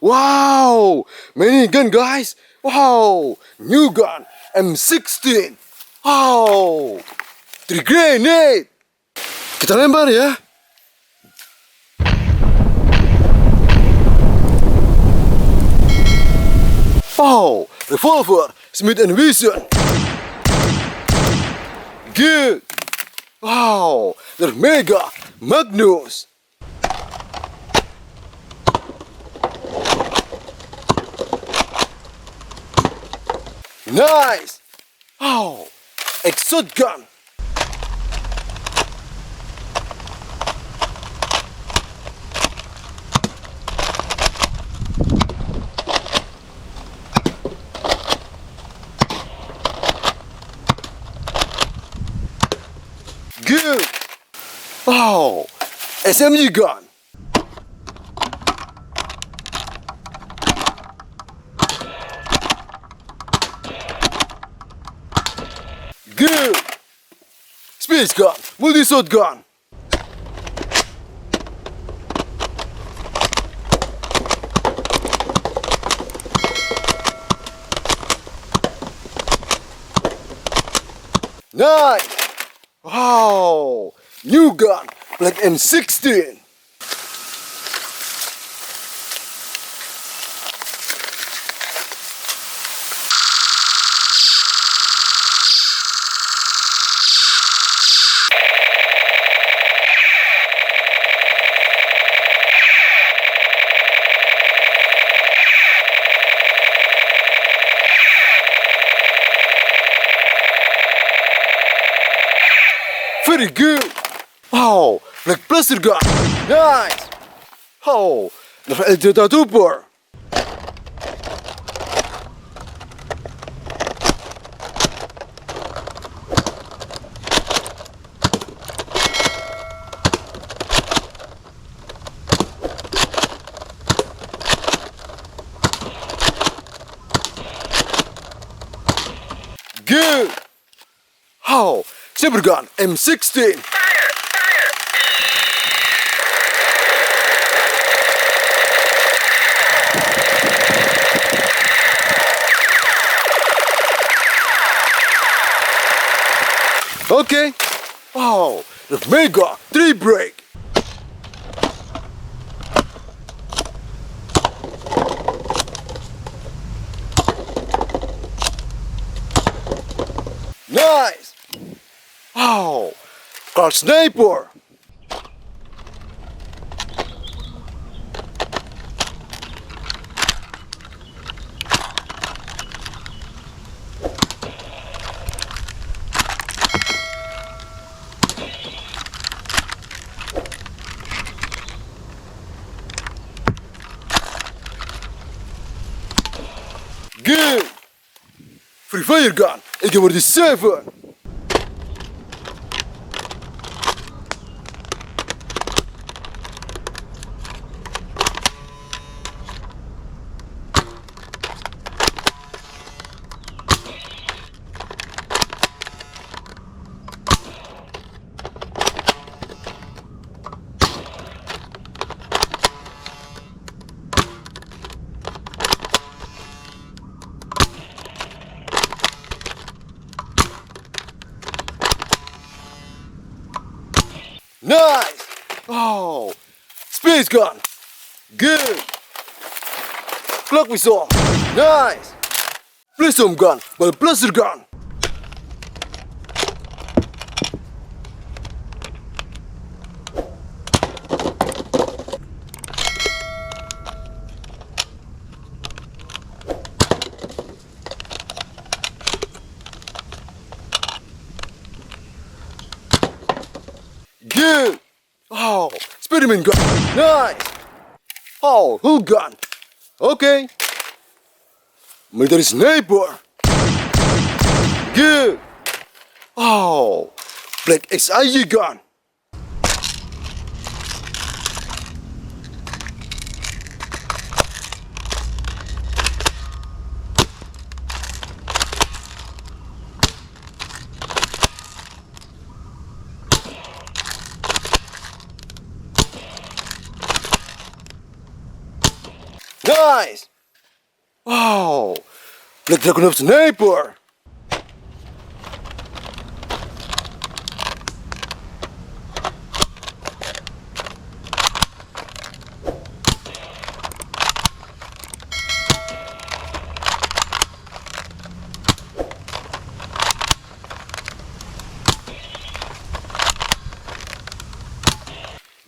Wow, many gun guys. Wow, new gun M16. Wow, 3 grenade. Kita lempar ya. Wow, revolver Smith & Wesson. Good. Wow, they're mega Magnus. Nice. Wow, exhaust gun. Good. Wow, SMG gun. Good. Space gun, multi-shot gun. Nice. Wow, new gun, Black M16. Very good. Wow, Black Blaster gun. Nice. Oh, Nerf Delta Trooper. Good. Oh, Saber gun M16. Okay. Wow, the mega 3 break. Nice. Wow, car sniper. Good. Free fire gun AK47. Nice. Oh, space gun. Good. Clock whistle. Nice. Plasma gun, but blaster gun. Good. Oh, Spiderman gun. Nice. Oh, hook gun. Okay. Military sniper. Good. Oh, Black XIG gun. Nice. Wow. Black Dragon of Sniper.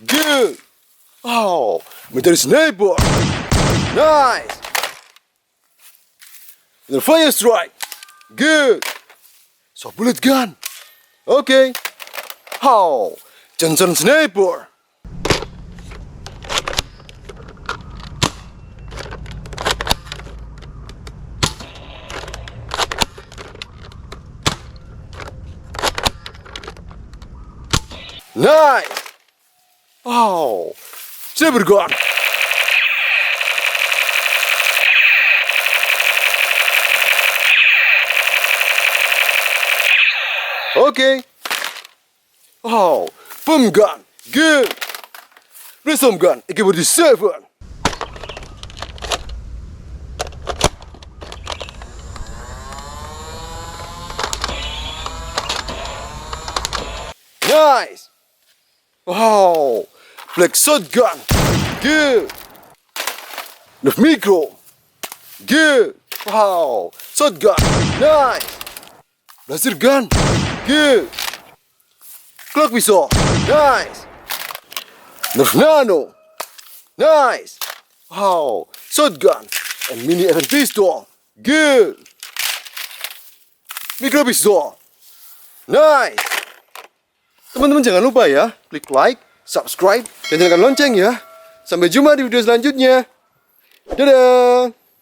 Good. Oh, military sniper. Nice. And the fire strike. Good. So bullet gun. Okay. Oh, Johnson sniper. Nice. Oh, sniper gun. Okay. Oh, pump gun. Good. Plasma gun. AK47. Nice. Wow. Black shotgun. Good. Nerf micro. Good. Wow. Shotgun. Nice. Laser gun. Good. Clock pistol. Nice. Nerf nano. Nice. Wow. Shotgun and mini event pistol. Good. Micro pistol. Nice. Teman-teman jangan lupa ya, klik like, subscribe, dan nyalakan lonceng ya. Sampai jumpa di video selanjutnya. Dadah.